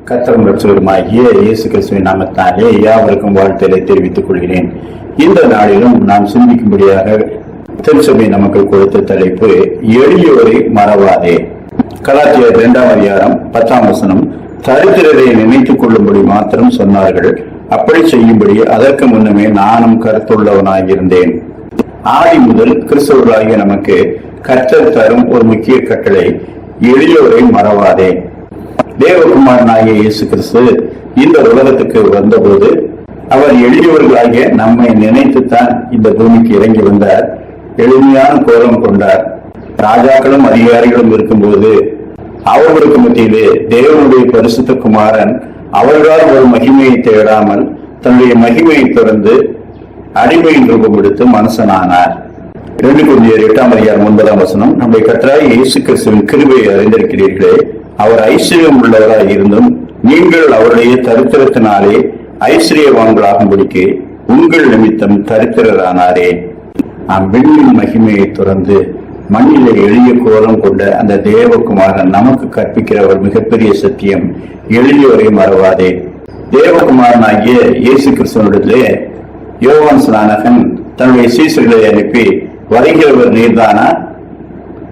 கர்த்தரும் இரட்சகருமாகிய இயேசு கிறிஸ்துவின் நாமத்தாலே யாவருக்கும் வாழ்த்துக்களை தெரிவித்துக் கொள்கிறேன். இந்த நாளிலும் நாம் சிந்திக்கும்படியாக திருச்சபை நமக்கு கொடுத்த தலைப்பு எளியோரை மறவாதே. கலாத்தியர் 2ஆம் அதிகாரம் 10ஆம் வசனம், தரித்திரரை நினைத்துக் கொள்ளும்படி மாத்திரம் சொன்னார்கள், அப்படி செய்யும்படி அதற்கு முன்னமே நானும் கருத்துள்ளவனாயிருந்தேன். ஆதி முதல் கிறிஸ்தவர்களாகிய நமக்கு கர்த்தர் தரும் ஒரு முக்கிய கட்டளை, எளியோரை மறவாதே. தேவகுமாரனாகிய இயேசு கிறிஸ்து இந்த உலகத்துக்கு வந்தபோது அவர் எளியவர்களாகிய நம்மை நினைத்துத்தான் இந்த பூமிக்கு இறங்கி வந்தார். எளிமையான கோலம் கொண்டார். ராஜாக்களும் அதிகாரிகளும் இருக்கும்போது அவர்களுக்கு மத்தியிலே தேவனுடைய பரிசுத்த குமாரன் அவர்களால் ஒரு மகிமையை தேடாமல் தன்னுடைய மகிமையை தொடர்ந்து அடிமையின் ரூபம் எடுத்து மனுஷனானார். 2 கொரிந்தியர் 8ஆம் அதிகாரம் 9ஆம் வசனம், நம்முடைய கர்த்தராகிய இயேசு கிறிஸ்துவின் கிருபையை அறிந்திருக்கிறீர்களே, அவர் ஐஸ்வர்யம் உள்ளவராய் இருந்தும் நீங்கள் அவருடைய தரித்திரத்தினாலே ஐஸ்வர்யவான்களாகும்படிக்கு உங்கள் நிமித்தம் தரித்திரரானாரே. விண்ணின் மகிமையை தொடர்ந்து மண்ணிலே எளிய கோலம் கொண்ட அந்த தேவகுமாரன் நமக்கு கற்பிக்கிற ஒரு மிகப்பெரிய சத்தியம், எளியோரை மறவாதே. தேவகுமாரனாகிய இயேசு கிறிஸ்துவனிடத்திலே யோவான் ஸ்நானகன் தன்னுடைய சீசர்களை அனுப்பி, வருகிறவர் நீர்தானா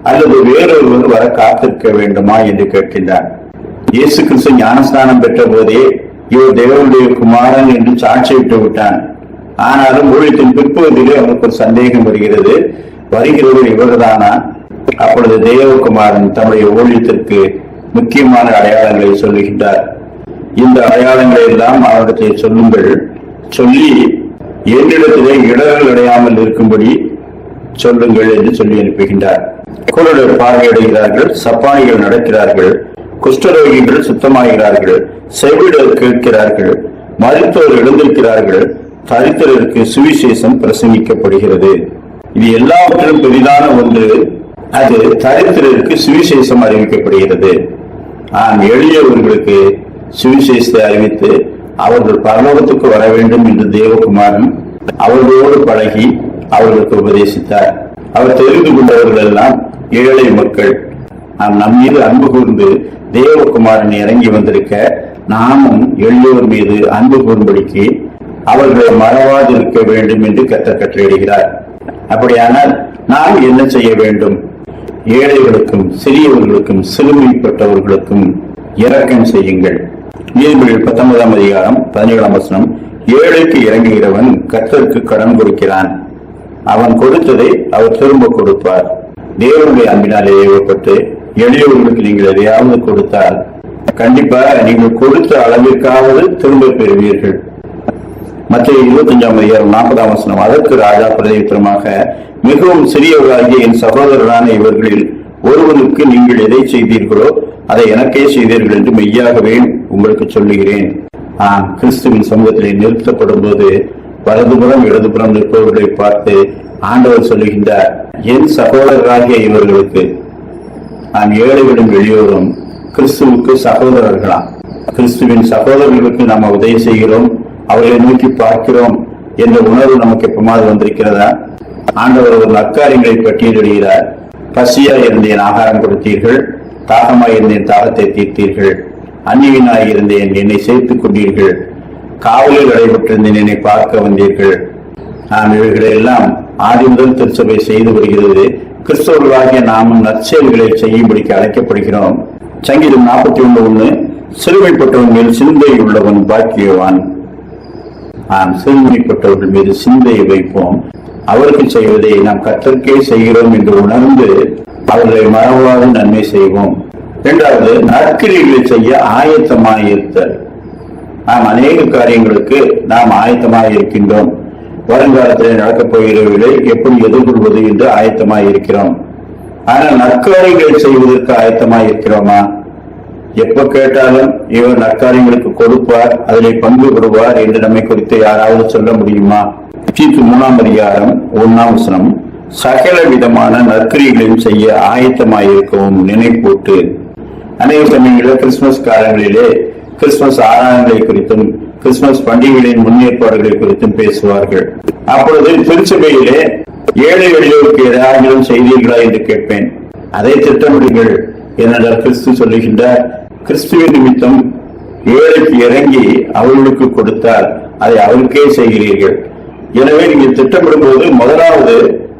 அல்லது வேறொருவர் வர காத்திருக்க வேண்டுமா என்று கேட்கின்றார். இயேசு கிறிஸ்து ஞானஸ்நானம் பெற்ற போதே இவர் தேவனுடைய குமாரன் என்று சாட்சியிட்டு விட்டான். ஆனாலும் ஊழியத்தின் பிற்பகுதியிலே அவனுக்கு ஒரு சந்தேகம் வருகிறது, வருகிறவர் இவர்தானா? அப்பொழுது தேவகுமாரன் தன்னுடைய ஊழியத்திற்கு முக்கியமான அடையாளங்களை சொல்லுகின்றார். இந்த அடையாளங்களை எல்லாம் அவரிடத்தை சொல்லுங்கள், சொல்லி என்னிடத்திலே இடர்கள் அடையாமல் இருக்கும்படி சொல்லுங்கள் என்று சொல்லி அனுப்புகின்றார். குருடர் பார்வையிடுகிறார்கள், சப்பானிகள் நடக்கிறார்கள், குஷ்டரோகிகள் சுத்தமாகிறார்கள், செவிடர் கேட்கிறார்கள், மருத்துவர் எழுந்திருக்கிறார்கள், தரித்திரருக்கு சுவிசேஷம் பிரசங்கிக்கப்படுகிறது. இது எல்லாவற்றிலும் பெரிதான ஒன்று, அது தரித்திரருக்கு சுவிசேஷம் அறிவிக்கப்படுகிறது. எளியவர்களுக்கு சுவிசேஷத்தை அறிவித்து அவர்கள் பரலோகத்துக்கு வர வேண்டும் என்று தேவகுமாரன் அவர்களோடு பழகி அவர்களுக்கு உபதேசித்தார். அவர் தெரிந்து கொண்டவர்கள் எல்லாம் ஏழை மக்கள். நம் மீது அன்பு கூர்ந்து தேவகுமாரன் இறங்கி வந்திருக்க நாமும் எளியோர் மீது அன்பு கூறும்படிக்கு அவர்களை மறவாது இருக்க வேண்டும் என்று கர்த்தர் கட்டளையிடுகிறார். அப்படியானால் நாம் என்ன செய்ய வேண்டும்? ஏழைகளுக்கும் சிறியவர்களுக்கும் சிறுமைப்பட்டவர்களுக்கும் இரக்கம் செய்யுங்கள். நீதிமொழிகள் 19ஆம் அதிகாரம் 17ஆம் வசனம், ஏழைக்கு இறங்குகிறவன் கர்த்தருக்கு கடன் கொடுக்கிறான், அவன் கொடுத்ததை அவர் திரும்ப கொடுப்பார். தேவனுடைய அன்பினாலே ஏவப்பட்டு எளியவர்களுக்கு நீங்கள் எதையாவது கொடுத்தால் கண்டிப்பாக நீங்கள் கொடுத்த அளவிற்காவது திரும்ப பெறுவீர்கள். மத்திய 25ஆம் அதிகாரம் 40ஆம் வசனம், அதற்கு ராஜா பிரதியுத்தரமாக, மிகவும் சிறியவர்களாகிய என் சகோதரரான இவர்களில் ஒருவனுக்கு நீங்கள் எதை செய்தீர்களோ அதை எனக்கே செய்தீர்கள் என்று மெய்யாகவே உங்களுக்கு சொல்லுகிறேன். கிறிஸ்துவின் சமூகத்திலே நிறுத்தப்படும் போது வலதுபுறம் இடதுபுறம் நிற்பவர்களை பார்த்து ஆண்டவர் சொல்லுகின்றார், என் சகோதரராகிய இவர்களுக்கு, நாம் ஏழைகளும் எளியோரும் கிறிஸ்துவுக்கு சகோதரர்களாம். கிறிஸ்துவின் சகோதரர்களுக்கு நாம் உதவி செய்கிறோம், அவர்களை நோக்கி பார்க்கிறோம் என்ற உணர்வு நமக்கு எப்பமாவது வந்திருக்கிறதா? ஆண்டவர் ஒரு நற்காரியங்களை பட்டியலிடுகிறார். பசியாய் இருந்தேன், ஆகாரம் கொடுத்தீர்கள், தாகமாய் இருந்தேன், தாகத்தை தீர்த்தீர்கள், அந்நியனாய் இருந்தேன், என்னை சேர்த்துக் கொண்டீர்கள், காவலில் நடைபெற்றிருந்தேன், என்னை பார்க்க வந்தீர்கள். இவைகளை எல்லாம் ஆதி முதல் திருச்சபை செய்து வருகிறது. கிறிஸ்தவர்களாகிய நாமும் நற்செயல்களை செய்யும்படிக்கு அழைக்கப்படுகிறோம். சங்கீதம் 41:1, சிறுமைப்பட்டவன் மேல் சிந்தை உள்ளவன் பாக்கியவான். சிறுமைப்பட்டவர்கள் மீது சிந்தையை வைப்போம், அவருக்கு செய்வதை நாம் கர்த்தருக்கே செய்கிறோம் என்று உணர்ந்து அவர்களை மறவாது நன்மை செய்வோம். 2வது, நற்கிரியைகளை செய்ய ஆயத்தமாயிருத்தல். அநேக காரியங்களுக்கு நாம் ஆயத்தமாக இருக்கின்றோம். வருங்காலத்தில் நடக்கப் போகிறவர்களை எப்படி எதிர்கொள்வது என்று ஆயத்தமாக இருக்கிறோம். ஆனால் நற்காரியங்களை செய்வதற்கு ஆயத்தமாக இருக்கிறோமா? எப்ப கேட்டாலும் இவர் நற்காரியங்களுக்கு கொடுப்பார், அதிலே பங்கு கொள்வார் என்று நம்மை குறித்து யாராவது சொல்ல முடியுமா? தீத்து 3ஆம் அதிகாரம் 1ஆம் வசனம், சகல விதமான நற்கிரியைகளையும் செய்ய ஆயத்தமாயிருக்கவும் நினைப்பூட்டு. அநேக சமயங்களில் கிறிஸ்துமஸ் காலங்களிலே கிறிஸ்துமஸ் ஆராதனைகளை குறித்தும் கிறிஸ்துமஸ் பண்டிகைகளின் முன்னேற்பாடுகளை குறித்தும் பேசுவார்கள். அப்பொழுது திருச்சபையிலே ஏழை எளியோருக்கு ஏதாவது செய்தீர்களா என்று கேட்பேன். அதை திட்டமிடுங்கள். ஏனென்றால் கிறிஸ்து சொல்லுகின்றார், கிறிஸ்துவின் நிமித்தம் ஏழைக்கு இறங்கி அவர்களுக்கு கொடுத்தால் அதை அவருக்கே செய்கிறீர்கள். எனவே நீங்கள் திட்டமிடும்போது முதலாவது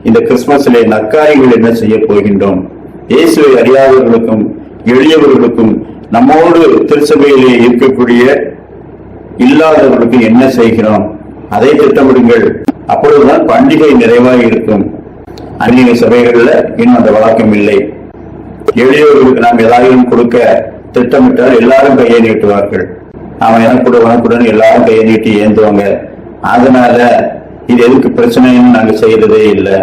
இந்த கிறிஸ்துமஸிலே நற்காரியங்கள் என்ன செய்ய போகின்றோம், இயேசுவை அறியாதவர்களுக்கும் எளியவர்களுக்கும் நம்மோடு திருச்சபையிலே இருக்கக்கூடிய இல்லாதவர்களுக்கு என்ன செய்கிறோம், அதை திட்டமிடுங்கள். அப்பொழுதுதான் பண்டிகை நிறைவாக இருக்கும். அந்நிய சபைகள்ல இன்னும் அந்த வழக்கம் இல்லை. எளியவர்களுக்கு நாம் ஏதாவது கொடுக்க திட்டமிட்டால் எல்லாரும் கையை நீட்டுவார்கள். அவன் எனக்குடன் எல்லாரும் கையை நீட்டி ஏந்துவாங்க. அதனால இது எதுக்கு பிரச்சனைன்னு நாங்க செய்யறதே இல்லை.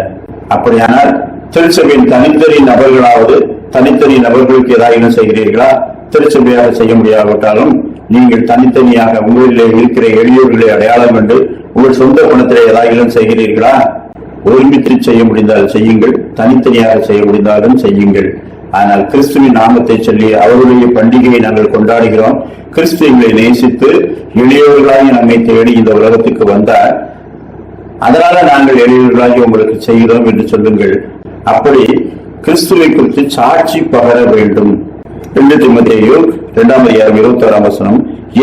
அப்படியானால் திருச்சபையின் தனித்தனி நபர்களாவது தனித்தனி நபர்களுக்கு ஏதாவது செய்கிறீர்களா? திருச்சபையாக செய்ய முடியாவிட்டாலும் நீங்கள் தனித்தனியாக உங்களிலே இருக்கிற எளியவர்களை அடையாளம் கண்டு உங்கள் சொந்த பணத்திலே ஏதாவது செய்கிறீர்களா? ஒருமித்து செய்ய முடிந்தால் செய்யுங்கள், தனித்தனியாக செய்ய முடிந்தாலும் செய்யுங்கள். ஆனால் கிறிஸ்துவின் நாமத்தை சொல்லி அவருடைய பண்டிகையை நாங்கள் கொண்டாடுகிறோம். கிறிஸ்து எங்களை நேசித்து எளியவர்களாகி நம்மை தேடி இந்த உலகத்துக்கு வந்தார். அதனால நாங்கள் எளியவர்களாகி உங்களுக்கு செய்கிறோம் என்று சொல்லுங்கள். அப்படி கிறிஸ்துவை குறித்து சாட்சி பகர வேண்டும். 2 தீமோத்தேயு 2:26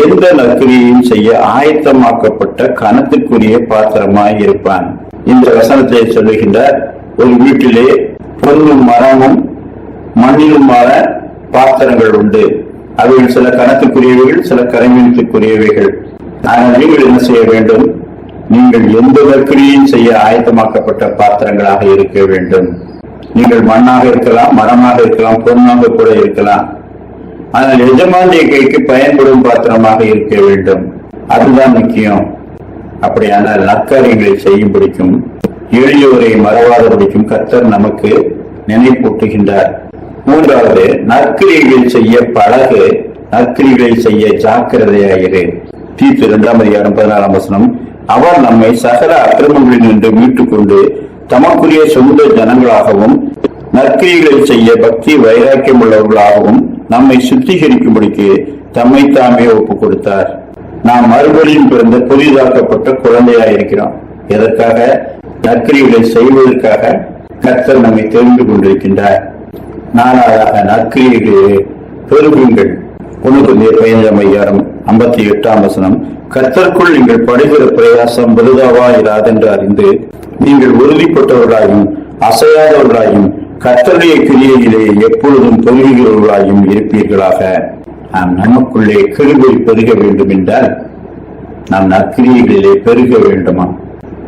எந்த நற்கிரியையும் செய்ய ஆயத்தமாக்கப்பட்ட கனத்துக்குரிய பாத்திரமாய் இருப்பான். இந்த வசனத்தை சொல்லுகின்ற ஒரு வீட்டிலே பொன்னும் மரமும் மண்ணிலுமான பாத்திரங்கள் உண்டு. அவைகள் சில கனத்துக்குரியவைகள், சில கரைமீனத்துக்குரியவைகள். ஆனால் நீங்கள் என்ன செய்ய வேண்டும்? நீங்கள் எந்த நற்கிரியையும் செய்ய ஆயத்தமாக்கப்பட்ட பாத்திரங்களாக இருக்க வேண்டும். நீங்கள் மண்ணாக இருக்கலாம், மரமாக இருக்கலாம், பொன்னாக கூட இருக்கலாம். ஆனால் எஜமானிய கைக்கு பயன்படும் பாத்திரமாக இருக்க வேண்டும். அதுதான் முக்கியம். அப்படியானால் நற்காரியங்களை செய்யும் பிடிக்கும், எளியோரை மறவாதபடிக்கும் கர்த்தர் நமக்கு நினைப்பூட்டுகின்றார். 3வது, நற்கிரியைகள் செய்ய பழகு, நற்கிரியைகளை செய்ய ஜாக்கிரதையாயிரு. தீத்து 2:14 அவர் நம்மை சகல அக்கிரமங்களில் நின்று மீட்டுக் கொண்டு தமக்குரிய சொந்த ஜனங்களாகவும் நற்கிரியைகளை செய்ய பக்தி வைராக்கியம் உள்ளவர்களாகவும் நம்மை சுத்திகரிக்கும்படிக்கு தம்மை தாமே ஒப்புக் கொடுத்தார். நாம் மறுபடியும் பிறந்த புதிதாக்கப்பட்ட குழந்தையாயிருக்கிறோம். எதற்காக? நற்கிரியைகளை செய்வதற்காக கர்த்தர் நம்மை தெரிந்து கொண்டிருக்கின்றார். 4வது, நற்கிரியைகளை பெருகுங்கள். 1 கர்த்தருக்குள் நீங்கள் படுகிற பிரயாசம் விருதாவா இராதென்று அறிந்து நீங்கள் உறுதிப்பட்டவர்களாயும் அசையாதவர்களாயும் கர்த்தருடைய கிரியையிலே எப்பொழுதும் பெருகுகிறவர்களாயும் இருப்பீர்களாக. நாம் நமக்குள்ளே கிருபை பெருக வேண்டும் என்றால் நாம் நற்கிரியைகளிலே பெருக வேண்டுமா?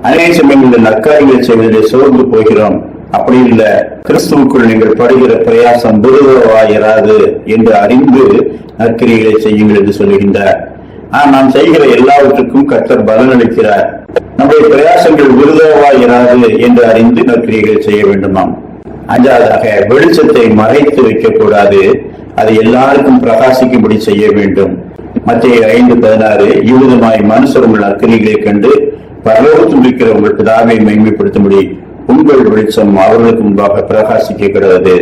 அநேக சமயங்களில் நற்காரியங்களை செய்வதிலே சோர்ந்து போகிறோம். அப்படி இல்லை, கிறிஸ்துவுக்குள் நீங்கள் படுகிற பிரயாசம் விருதாவாயிராது என்று அறிந்து நற்கிரியைகளை செய்யுங்கள் என்று சொல்லுகின்றார். நாம் செய்கிற எல்லாவற்றுக்கும் கர்த்தர் பலனளிக்கிறார். நம்முடைய பிரயாசங்கள் விருதாவாயிராது என்று அறிந்து நற்கிரியைகளை செய்ய வேண்டுமாம். 5வதாக, வெளிச்சத்தை மறைத்து வைக்கக்கூடாது, அதை எல்லாருக்கும் பிரகாசிக்கும்படி செய்ய வேண்டும். மத்தேயு 5:16 இவ்விதமாய் மனுஷர் உங்கள் நற்கிரியைகளை கண்டு பரலோகத்தில் இருக்கிற உங்கள் பிதாவை மகிமைப்படுத்தும்படி உங்கள் வெளிச்சம் அவர்களுக்கு முன்பாக பிரகாசிக்க கிடவது.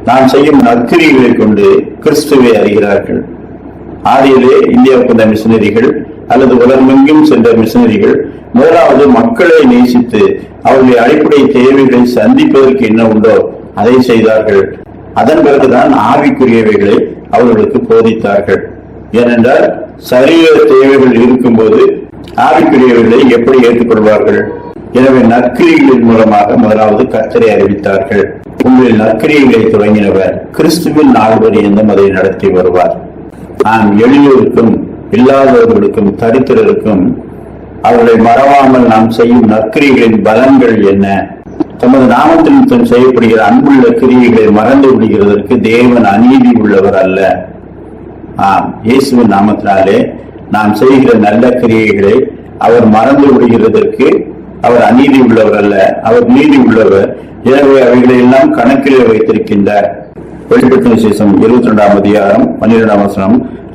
நாம் செய்யும் நற்கிரியைகளை கொண்டு கிறிஸ்துவை அறிகிறார்கள். ஆதியிலே இந்தியாவுக்கு வந்த மிஷனரிகள் அல்லது உலகமெங்கும் சென்ற மிஷனரிகள் முதலாவது மக்களை நேசித்து அவர்களுடைய அடிப்படை தேவைகளை சந்திப்பதற்கு என்ன உண்டோ அதை செய்தார்கள். அதன் பிறகுதான் ஆவிக்குரியவைகளை அவர்களுக்கு போதித்தார்கள். ஏனென்றால் சரீர தேவைகள் இருக்கும்போது ஆவிக்குரியவைகளை எப்படி ஏற்றுக்கொள்வார்கள்? எனவே நற்கிரியைகளின் மூலமாக முதலாவது கர்த்தரை அறிவித்தார்கள். உங்களில் நற்கிரியைகளை தொடங்கினவர் கிறிஸ்துவின் நாள் பரியந்தம் அதை நடத்தி வருவார். நாம் எளியோருக்கும் இல்லாதவர்களுக்கும் தரித்திரருக்கும் அவர்களை மறவாமல் நாம் செய்யும் நற்கிரியைகளின் பலன்கள் என்ன? தமது நாமத்தில் செய்யப்படுகிற அன்புள்ள கிரியைகளை மறந்து விடுகிறதற்கு தேவன் அநீதி உள்ளவர் அல்ல. இயேசுவின் நாமத்தினாலே நாம் செய்கிற நல்ல கிரியைகளை அவர் மறந்து விடுகிறதற்கு அவர் அநீதி உள்ளவர் அல்ல, அவர் நீதி உள்ளவர். எனவே அவைகளை எல்லாம் கணக்கிலே வைத்திருக்கின்றார். வெளிப்பட்ட விசேஷம் 22:12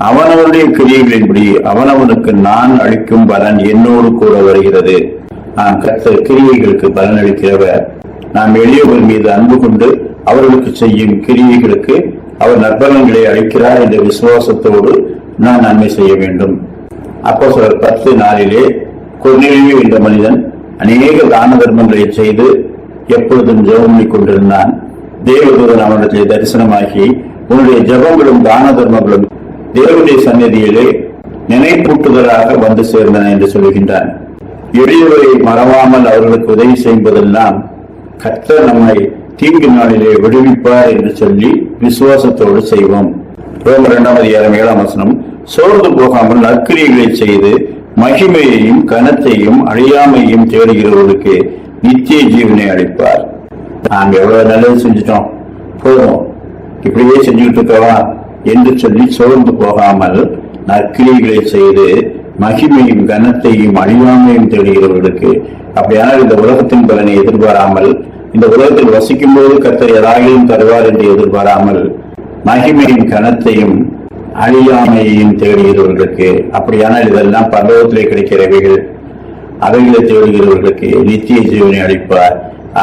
அவனவனுடைய கிரியைகளின்படி அவனவனுக்கு நான் அளிக்கும் பலன் என்னோடு கூட வருகிறது. கர்த்தர் கிரியைகளுக்கு பலன் அளிக்கிறவர். நாம் எளியவர் மீது அன்பு கொண்டு அவர்களுக்கு செய்யும் கிரியைகளுக்கு அவர் நற்பலன்களை அளிக்கிறார் என்ற விசுவாசத்தோடு நான் நன்மை செய்ய வேண்டும். அப்போஸ்தலர் 10:4 கொர்நேலியு என்ற மனிதன் அநேக தான தர்மங்களை செய்து எப்பொழுதும் ஜெபம் பண்ணி கொண்டிருந்தான். தேவதூதன் அவனிடத்தில் தரிசனமாகி உன்னுடைய ஜெபங்களும் தான தர்மங்களும் தேவனுடைய சந்நிதியிலே நினைப்பூட்டுதலாக வந்து சேர்ந்தன என்று சொல்கின்றான். எளியவரை மறவாமல் அவர்களுக்கு உதவி செய்வதெல்லாம் கர்த்தர் நம்மை தீங்கு நாளிலே விடுவிப்பார் என்று சொல்லி விசுவாசத்தோடு செய்வோம். ரோமர் 2:7 சோர்ந்து போகாமல் நற்கிரியைகளை செய்து மகிமையையும் கனத்தையும் அழியாமையும் தேடுகிறவர்களுக்கு நித்திய ஜீவனை அளிப்பார். நாம் எவ்வளவு நல்லது செஞ்சிட்டோம், போதும் இப்படியே செஞ்சுக்கிட்டு இருக்கவா என்று சொல்லி சோர்ந்து போகாமல் நற்கிரியைகளை செய்து மகிமையும் கனத்தையும் அழியாமையும் தேடுகிறவர்களுக்கு, அப்படியானால் இந்த உலகத்தின் பலனை எதிர்பாராமல், இந்த உலகத்தில் வசிக்கும் போது கர்த்தர் எதாகிலும் தருவார் என்று எதிர்பாராமல் மகிமையும் கனத்தையும் அழியாமையையும் தேடுகிறவர்களுக்கு, அப்படியானால் இதெல்லாம் பரலோகத்திலே கிடைக்கிறவைகள், அவைகளை தேடுகிறவர்களுக்கு நித்திய ஜீவனை அளிப்பார்.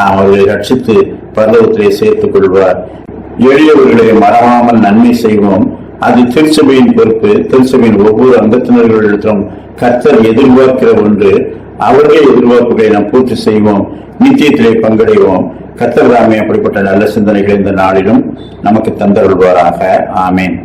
அவர்களை ரட்சித்து பரலோகத்திலே சேர்த்துக் கொள்வார். எளியவர்களை மறவாமல் நன்மை செய்வோம். அது திருச்சபையின் பொறுப்பு. திருச்சபையின் ஒவ்வொரு அங்கத்தினர்களிடத்திலும் கர்த்தர் எதிர்பார்க்கிற ஒன்று. அவருடைய எதிர்பார்ப்புகளை நாம் பூர்த்தி செய்வோம், நித்தியத்திலே பங்கடைவோம். கர்த்தர் தாமே அப்படிப்பட்ட நல்ல சிந்தனைகள் இந்த நாளிலும் நமக்கு தந்தருள்வாராக. ஆமேன்.